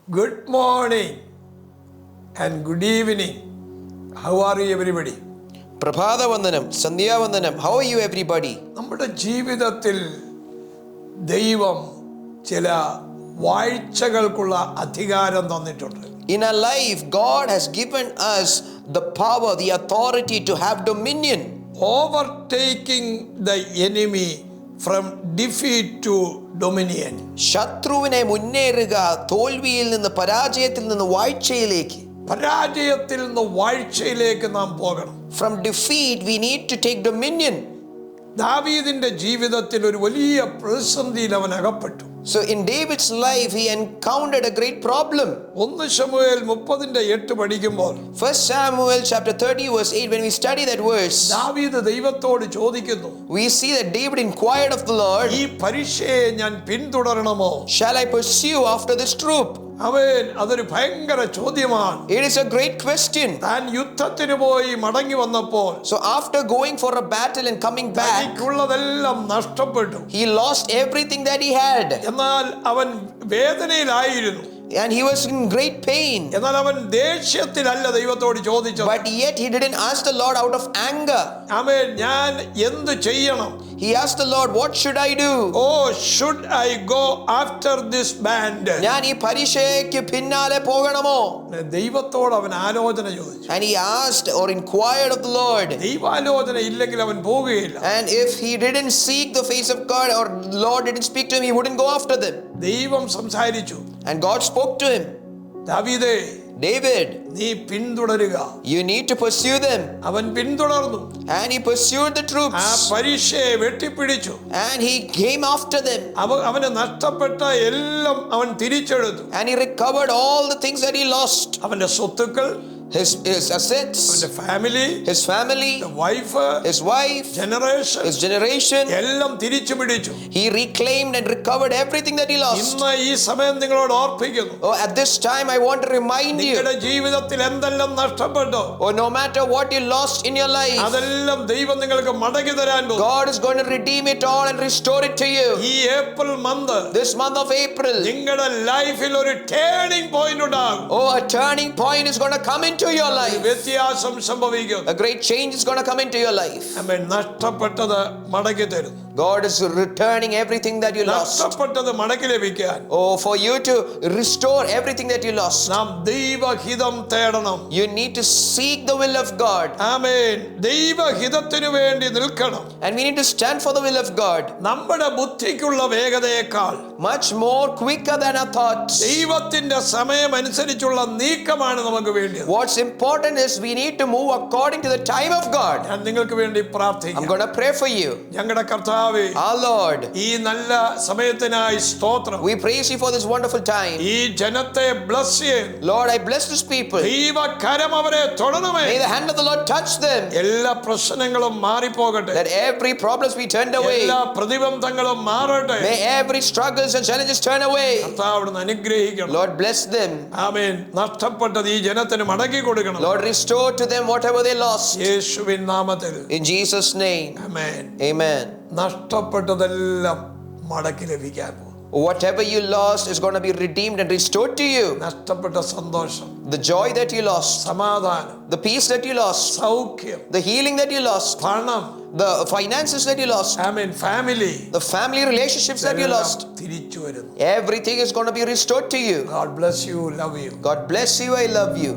Good morning and good evening. How are you everybody? പ്രഭാതവന്ദനം, Sandhyavandanam. How are you everybody? നമ്മുടെ ജീവിതത്തിൽ ദൈവം ചില വാഴ്ചകൾക്കുള്ള അധികാരം തന്നിട്ടുണ്ട്. In our life, God has given us the power, the authority to have dominion. Overtaking the enemy from defeat to dominion. ശത്രുവിനെ മുന്നേറുക, തോൽവിയിൽ നിന്ന് പരാജയത്തിൽ നിന്ന് വാഴ്ചയിലേക്ക്. പരാജയത്തിൽ നിന്ന് വാഴ്ചയിലേക്ക് നാം പോകണം. From defeat we need to take dominion. ദാവീദിന്റെ ജീവിതത്തിൽ ഒരു വലിയ പ്രതിസന്ധിയിൽ അവൻ അകപ്പെട്ടു. So in David's life he encountered a great problem. 1 ശമൂവേൽ 30:8 പഠിക്കുമ്പോൾ 1 Samuel chapter 30 verse 8, when we study that verse, ദാവീദ് ദൈവത്തോട് ചോദിക്കുന്നു, we see that David inquired of the Lord, ഈ പരീക്ഷയെ ഞാൻ പിന്തുടരണമോ? shall I pursue after this troop? അവൻ അതൊരു ഭയങ്കര ചോദ്യമാണ്. It is a great question. താൻ യുദ്ധത്തിന് പോയി മടങ്ങി വന്നപ്പോൾ So after going for a battle and coming back, തനിക്കുള്ളതെല്ലാം നഷ്ടപ്പെട്ടു. he lost everything that he had. എന്നാൽ അവൻ വേദനയിലായിരുന്നു. And he was in great pain. എന്നാൽ അവൻ ദേഷ്യത്തിലല്ല ദൈവത്തോട് ചോദിച്ചത്. But yet he didn't ask the Lord out of anger. അവൻ ഞാൻ എന്ത് ചെയ്യണം? He asked the Lord, what should I do? Oh, should I go after this band? ഞാൻ ഈ പരീക്ഷയ്ക്ക് പിന്നാലെ പോകണമോ? ദൈവത്തോട് അവൻ ആലോചന ചോദിച്ചു. And he asked or inquired of the Lord. ദൈവാലോചന ഇല്ലെങ്കിൽ അവൻ പോകുകയില്ല. And if he didn't seek the face of God, or Lord didn't speak to him, he wouldn't go after them. ദൈവം സംസാരിച്ചു. And God spoke to him. ദാവീദേ, David, നീ പിന്തുടരുക. you need to pursue them. അവൻ പിന്തുടർന്നു. And he pursued the ആ troops. പരീക്ഷയെ വെട്ടിപ്പിടിച്ചു. And he came after them. അവന് നഷ്ടപ്പെട്ട എല്ലാം അവൻ തിരിച്ചെടുത്തു. And he recovered all the things that he lost. അവന്റെ സ്വത്തുക്കൾ, His assets, അവന്റെ family, his family, wife, his wife, generation, his generation. എല്ലാം തിരിച്ചു പിടിച്ചു. He reclaimed and recovered everything that he lost. ഇന്ന് ഈ സമയം നിങ്ങളോട് ഓർപ്പിക്കുന്നു, Oh, at this time I want to remind you, നിങ്ങളുടെ ജീവിതത്തിൽ എന്തെല്ലാം നഷ്ടപ്പെട്ടോ oh, no matter what you lost in your life, അതെല്ലാം ദൈവം നിങ്ങൾക്ക് മടക്കി തരാൻ പോകും. God is going to redeem it all and restore it to you. ഈ April month This month of April, നിങ്ങളുടെ ലൈഫിൽ ഒരു ടേണിംഗ് പോയിന്റ് ഉണ്ടാകും. oh, a turning point is going to come into your life. വ്യത്യാസം സംഭവിക്കും. A great change is going to come into your life. അവൻ നഷ്ടപ്പെട്ടത് മടക്കി തരും. God is returning everything that you lost. നഷ്ടപ്പെട്ടത് മടക്കി ലഭിക്കാൻ Oh, for you to restore everything that you lost, നാം ദൈവഹിതം തേടണം. you need to seek the will of God. ആമേൻ. ദൈവഹിതത്തിനു വേണ്ടി നിൽക്കണം. And we need to stand for the will of God. നമ്മുടെ ബുദ്ധിക്കുള്ള വേഗതയേക്കാൾ Much more quicker than our thoughts. ദൈവത്തിന്റെ സമയമനുസരിച്ചുള്ള നീക്കമാണ് നമുക്ക് വേണ്ടത്. What's important is we need to move according to the time of God. ഞാൻ നിങ്ങൾക്ക് വേണ്ടി I'm പ്രാർത്ഥിക്കാം. going to pray for you. ഞങ്ങളുടെ കർത്താവേ, Our Lord, ഈ നല്ല സമയത്തിനായി സ്തോത്രം. we praise you for this wonderful time. ഈ ജനത്തെ ബ്ലസ് ചെയ്യുന്നു. Lord, I bless this people. ദൈവകരം അവരെ തൊടണമേ. May the hand of the Lord touch them. എല്ലാ പ്രശ്നങ്ങളും മാറിപ്പോകട്ടെ. That every problems be turned away. എല്ലാ പ്രതിബന്ധങ്ങളും മാറട്ടെ. May every struggles and challenges turn away. കർത്താവ് അവിടുന്ന് അനുഗ്രഹിക്കണം. Lord, bless them. ആമേൻ. നഷ്ടപ്പെട്ടത് ഈ ജനത്തിന് മടക്കി കൊടുക്കണം. Lord, restore to them whatever they lost. യേശുവിൻ നാമത്തിൽ. In Jesus' name. Amen. Amen. നഷ്ടപ്പെട്ടതെല്ലാം മടക്കി ലഭിക്കാൻ പോകും. Whatever you lost is going to be redeemed and restored to you. നഷ്ടപ്പെട്ട സന്തോഷം, The joy that you lost, സമാധാനം, the peace that you lost, സൗഖ്യം, the healing that you lost, പണം, the finances that you lost, amen, family, the family relationships that you lost, തിരിച്ചു വരുന്നു. everything is going to be restored to you. God bless you, love you. God bless you. I love you.